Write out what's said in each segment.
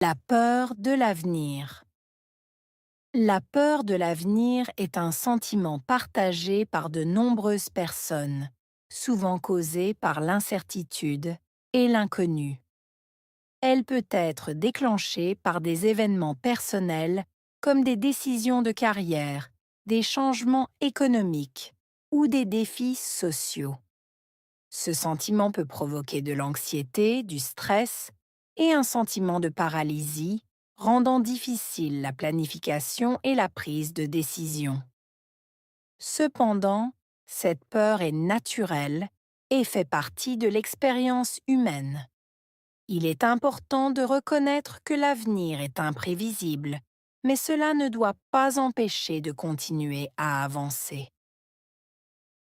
La peur de l'avenir. La peur de l'avenir est un sentiment partagé par de nombreuses personnes, souvent causé par l'incertitude et l'inconnu. Elle peut être déclenchée par des événements personnels comme des décisions de carrière, des changements économiques ou des défis sociaux. Ce sentiment peut provoquer de l'anxiété, du stress et un sentiment de paralysie, rendant difficile la planification et la prise de décision. Cependant, cette peur est naturelle et fait partie de l'expérience humaine. Il est important de reconnaître que l'avenir est imprévisible, mais cela ne doit pas empêcher de continuer à avancer.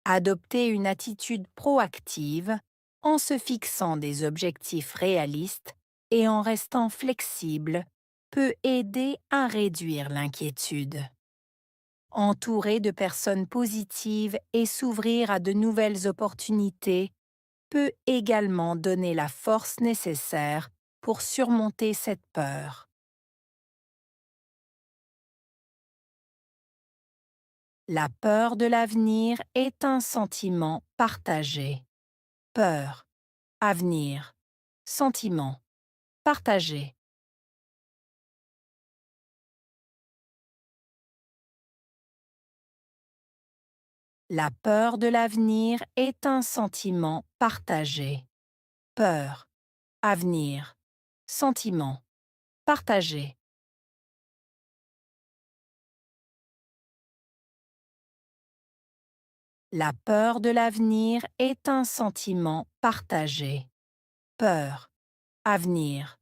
Adopter une attitude proactive en se fixant des objectifs réalistes et en restant flexible peut aider à réduire l'inquiétude. Entourer de personnes positives et s'ouvrir à de nouvelles opportunités peut également donner la force nécessaire pour surmonter cette peur. La peur de l'avenir est un sentiment partagé. Peur, avenir, sentiment, partagé. La peur de l'avenir est un sentiment partagé. Peur, avenir, sentiment, partagé. La peur de l'avenir est un sentiment partagé. Peur, avenir,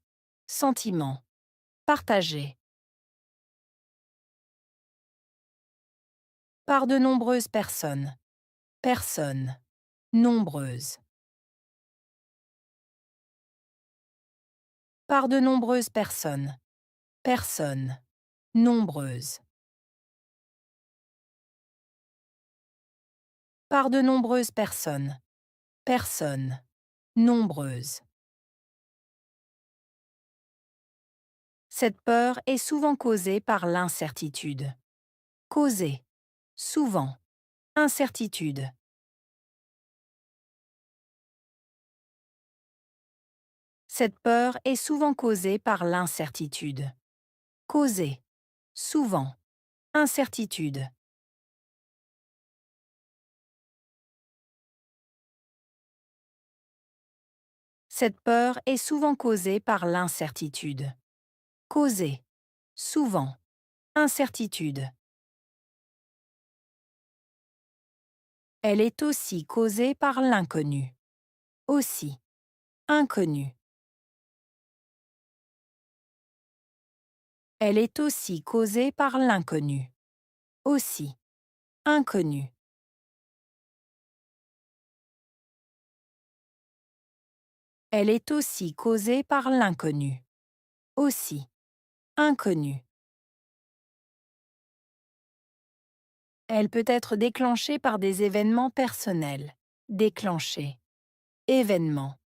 sentiment, partagé. Par de nombreuses personnes. Personnes. Nombreuses. Par de nombreuses personnes. Personnes. Nombreuses. Par de nombreuses personnes. Personnes. Nombreuses. Cette peur est souvent causée par l'incertitude. Causée. Souvent. Incertitude. Cette peur est souvent causée par l'incertitude. Causée. Souvent. Incertitude. Cette peur est souvent causée par l'incertitude. Causée. Souvent. Incertitude. Elle est aussi causée par l'inconnu. Aussi. Inconnu. Elle est aussi causée par l'inconnu. Aussi. Inconnu. Elle est aussi causée par l'inconnu. Aussi. Inconnu. Elle peut être déclenchée par des événements personnels. Déclenchée. Événement.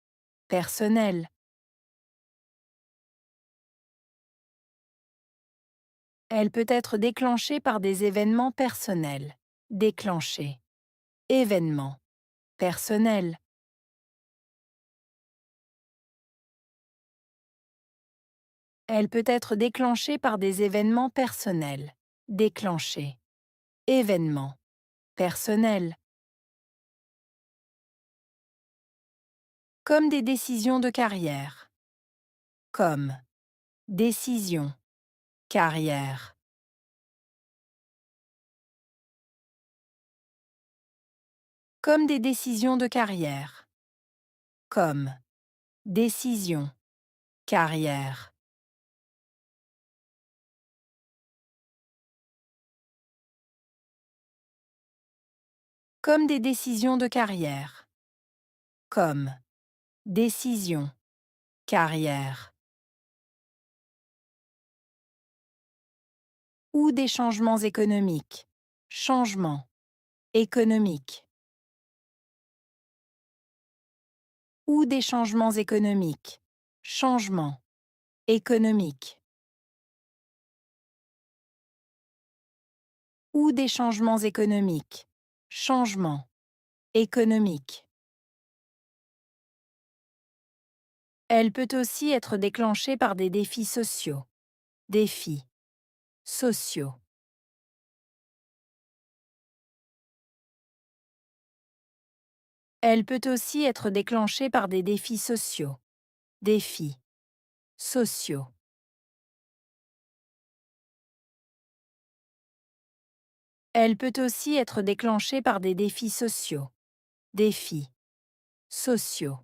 Personnel. Elle peut être déclenchée par des événements personnels. Déclenchée. Événement. Personnel. Elle peut être déclenchée par des événements personnels. Déclenchée. Événement. Personnel. Comme des décisions de carrière. Comme. Décision. Carrière. Comme des décisions de carrière. Comme. Décision. Carrière. Comme des décisions de carrière. Comme. Décision. Carrière. Ou des changements économiques. Changement. Économique. Ou des changements économiques. Changement. économique. Ou des changements économiques. Changement économique. Elle peut aussi être déclenchée par des défis sociaux. Défis sociaux. Elle peut aussi être déclenchée par des défis sociaux. Défis sociaux. Elle peut aussi être déclenchée par des défis sociaux. Défis sociaux.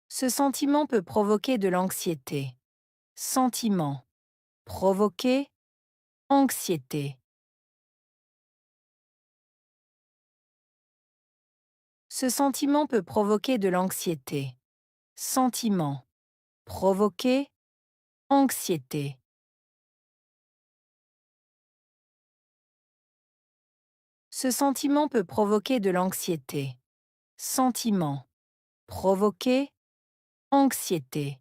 Ce sentiment peut provoquer de l'anxiété. Sentiment. Provoquer. Anxiété. Ce sentiment peut provoquer de l'anxiété. Sentiment. Provoquer. Anxiété. Ce sentiment peut provoquer de l'anxiété. Sentiment. Provoquer. Anxiété.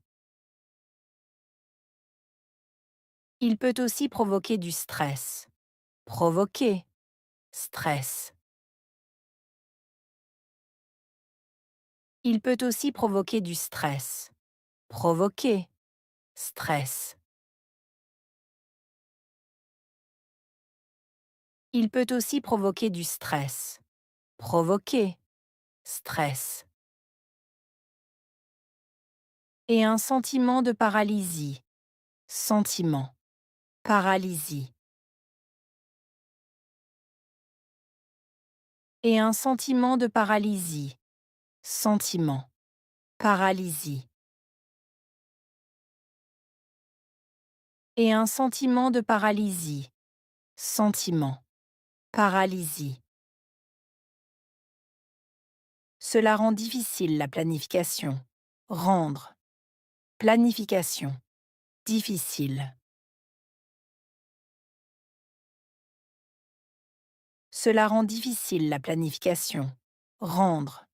Il peut aussi provoquer du stress. Provoquer. Stress. Il peut aussi provoquer du stress. Provoquer. Stress. Il peut aussi provoquer du stress. Provoquer. Stress. Et un sentiment de paralysie. Sentiment. Paralysie. Et un sentiment de paralysie. Sentiment. Paralysie. Et un sentiment de paralysie. Sentiment. Paralysie. Cela rend difficile la planification. Rendre. Planification. Difficile. Cela rend difficile la planification. Rendre.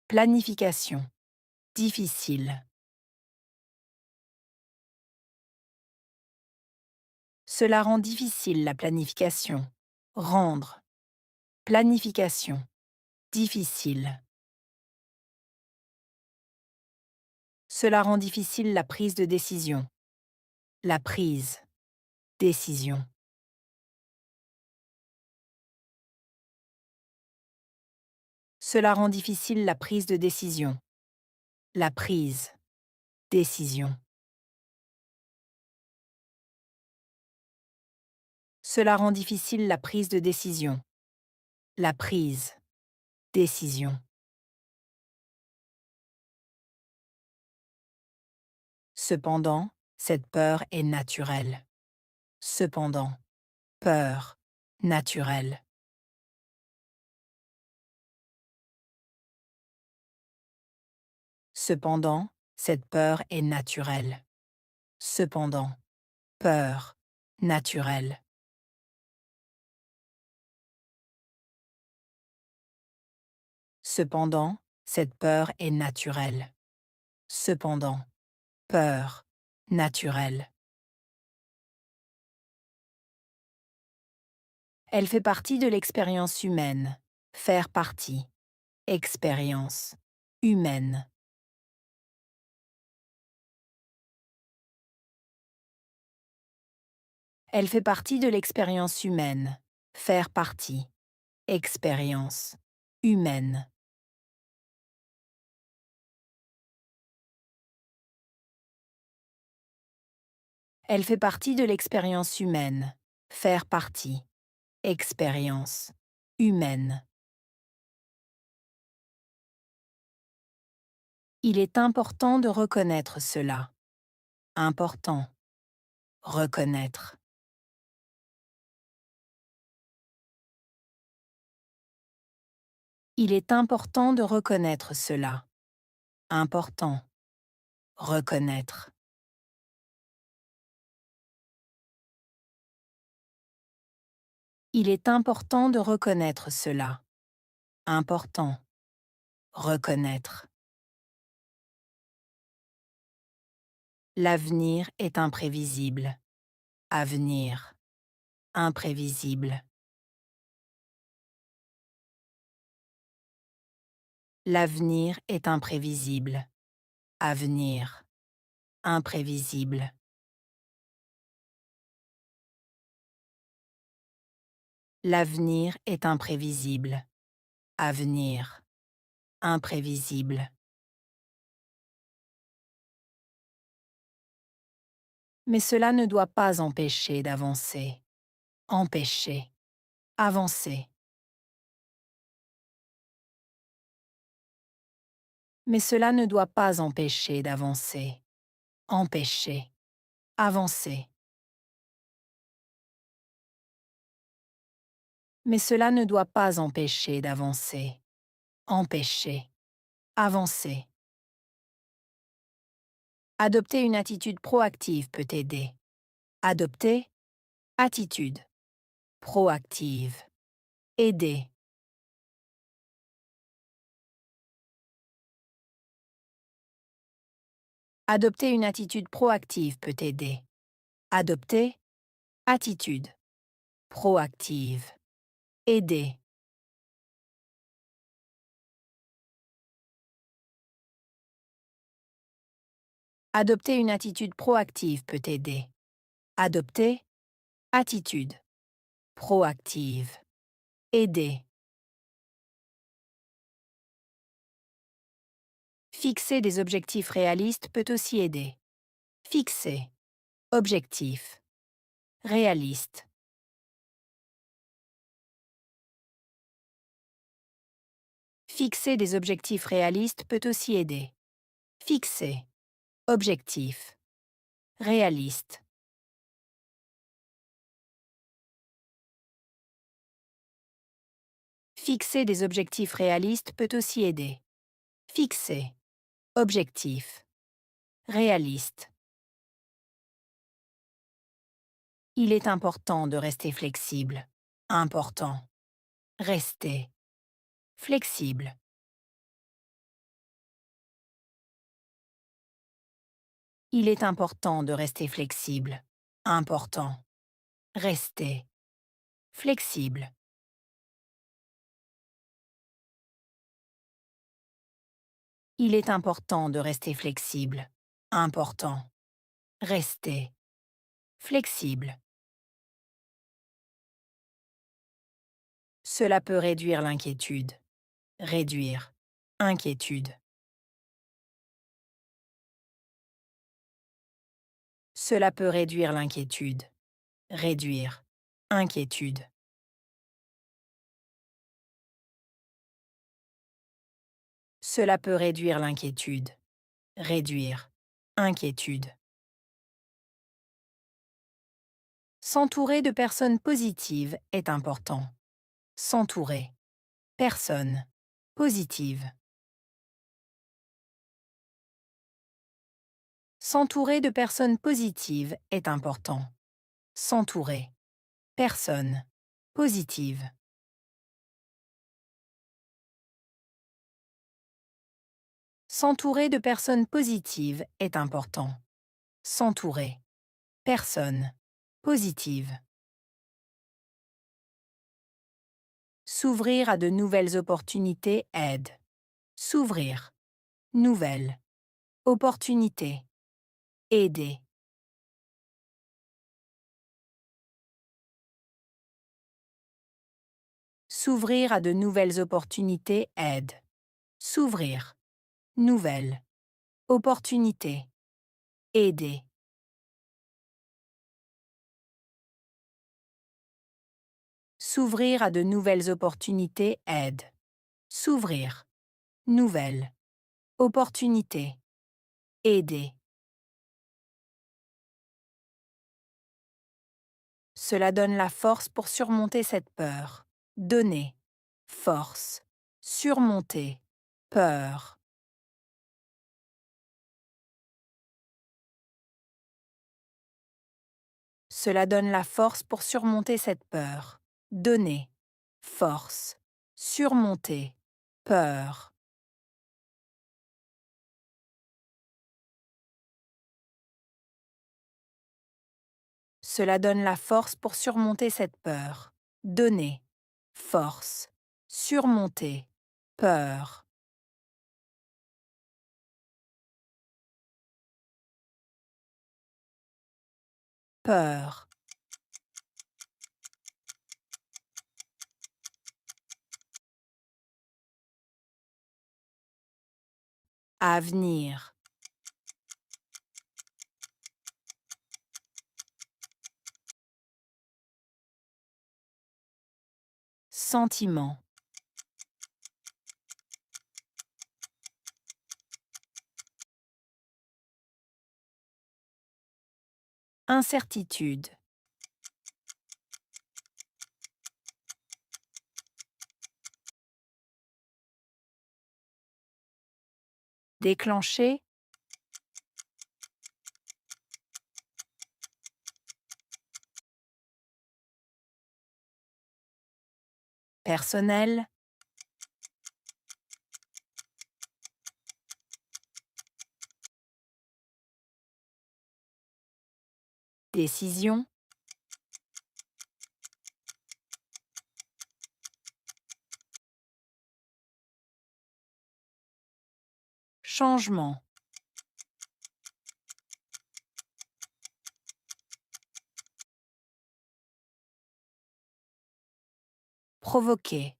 Planification. Difficile. Cela rend difficile la planification. Rendre. Planification. Difficile. Cela rend difficile la prise de décision. La prise. Décision. Cela rend difficile la prise de décision. La prise. Décision. Cela rend difficile la prise de décision. La prise. Décision. Cependant, cette peur est naturelle. Cependant, peur. Naturelle. Cependant, cette peur est naturelle. Cependant, peur. Naturelle. Cependant, cette peur est naturelle. Cependant, peur. Naturelle. Elle fait partie de l'expérience humaine. Faire partie. Expérience. Humaine. Elle fait partie de l'expérience humaine. Faire partie. Expérience. Humaine. Elle fait partie de l'expérience humaine. Faire partie. Expérience. Humaine. Il est important de reconnaître cela. Important. Reconnaître. Il est important de reconnaître cela. Important. Reconnaître. Il est important de reconnaître cela. Important. Reconnaître. L'avenir est imprévisible. Avenir. Imprévisible. L'avenir est imprévisible. Avenir. Imprévisible. L'avenir est imprévisible. Avenir. Imprévisible. Mais cela ne doit pas empêcher d'avancer. Empêcher. Avancer. Mais cela ne doit pas empêcher d'avancer. Empêcher. Avancer. Mais cela ne doit pas empêcher d'avancer. Empêcher. Avancer. Adopter une attitude proactive peut aider. Adopter. Attitude. Proactive. Aider. Adopter une attitude proactive peut aider. Adopter. Attitude. Proactive. Aider. Adopter une attitude proactive peut aider. Adopter. Attitude. Proactive. Aider. Fixer des objectifs réalistes peut aussi aider. Fixer. Objectif. Réaliste. Fixer des objectifs réalistes peut aussi aider. Fixer. Objectif. Réaliste. Fixer des objectifs réalistes peut aussi aider. Fixer. Objectif. Réaliste. Il est important de rester flexible. Important. Rester. Flexible. Il est important de rester flexible. Important. Rester. Flexible. Il est important de rester flexible. Important. Rester. Flexible. Cela peut réduire l'inquiétude. Réduire. Inquiétude. Cela peut réduire l'inquiétude. Réduire. Inquiétude. Cela peut réduire l'inquiétude. Réduire. Inquiétude. S'entourer de personnes positives est important. S'entourer. Personnes. Positives. S'entourer de personnes positives est important. S'entourer. Personnes. Positives. S'entourer de personnes positives est important. S'entourer. Personnes. Positives. S'ouvrir à de nouvelles opportunités aide. S'ouvrir. Nouvelle. Opportunité. Aider. S'ouvrir à de nouvelles opportunités aide. S'ouvrir. Nouvelle. Opportunité. Aider. S'ouvrir à de nouvelles opportunités aide. S'ouvrir. Nouvelle. Opportunité. Aider. Cela donne la force pour surmonter cette peur. Donner. Force. Surmonter. Peur. Cela donne la force pour surmonter cette peur. Donner. Force. Surmonter. Peur. Cela donne la force pour surmonter cette peur. Donner, force, surmonter, peur. Peur. Avenir. Sentiment. Incertitude. Déclencher. Personnel. Décision. Changement. Provoquer.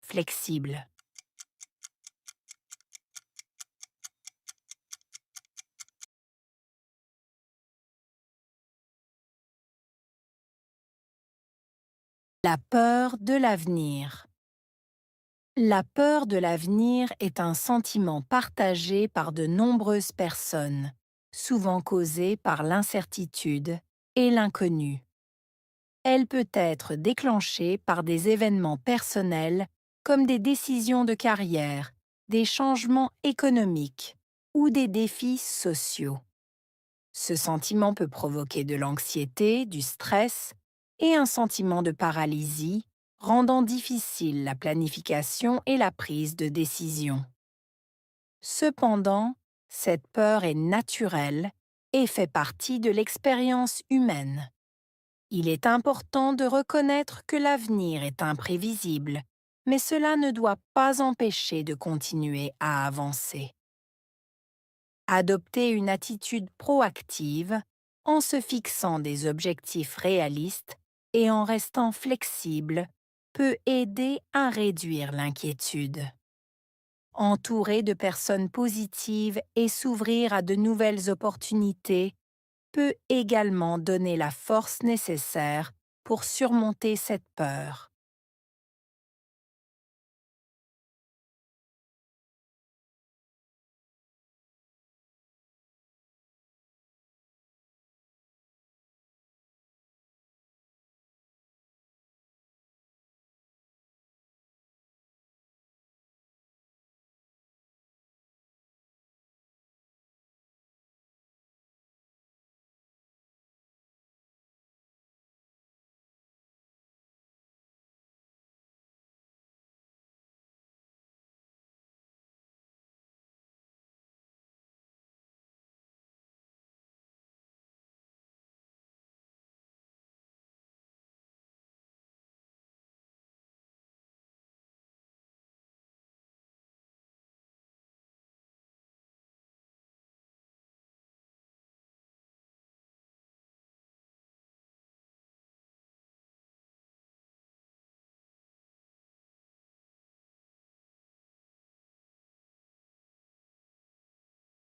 Flexible. La peur de l'avenir. La peur de l'avenir est un sentiment partagé par de nombreuses personnes, souvent causé par l'incertitude et l'inconnu. Elle peut être déclenchée par des événements personnels comme des décisions de carrière, des changements économiques ou des défis sociaux. Ce sentiment peut provoquer de l'anxiété, du stress et un sentiment de paralysie, rendant difficile la planification et la prise de décision. Cependant, cette peur est naturelle et fait partie de l'expérience humaine. Il est important de reconnaître que l'avenir est imprévisible, mais cela ne doit pas empêcher de continuer à avancer. Adopter une attitude proactive en se fixant des objectifs réalistes et en restant flexible peut aider à réduire l'inquiétude. Entourer de personnes positives et s'ouvrir à de nouvelles opportunités peut également donner la force nécessaire pour surmonter cette peur.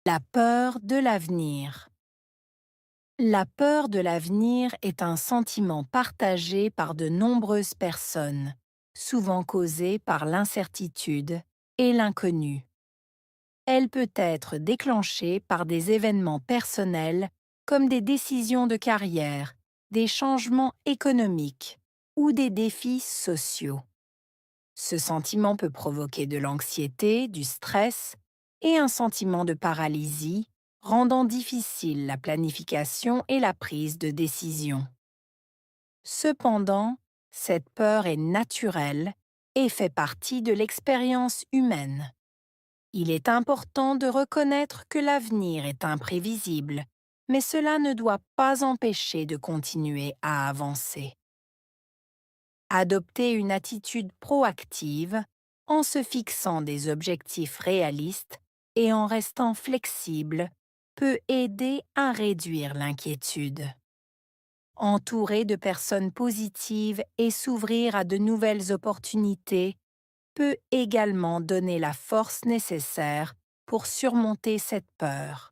La peur de l'avenir. La peur de l'avenir est un sentiment partagé par de nombreuses personnes, souvent causé par l'incertitude et l'inconnu. Elle peut être déclenchée par des événements personnels comme des décisions de carrière, des changements économiques ou des défis sociaux. Ce sentiment peut provoquer de l'anxiété, du stress et un sentiment de paralysie, rendant difficile la planification et la prise de décision. Cependant, cette peur est naturelle et fait partie de l'expérience humaine. Il est important de reconnaître que l'avenir est imprévisible, mais cela ne doit pas empêcher de continuer à avancer. Adopter une attitude proactive en se fixant des objectifs réalistes et en restant flexible peut aider à réduire l'inquiétude. Entourer de personnes positives et s'ouvrir à de nouvelles opportunités peut également donner la force nécessaire pour surmonter cette peur.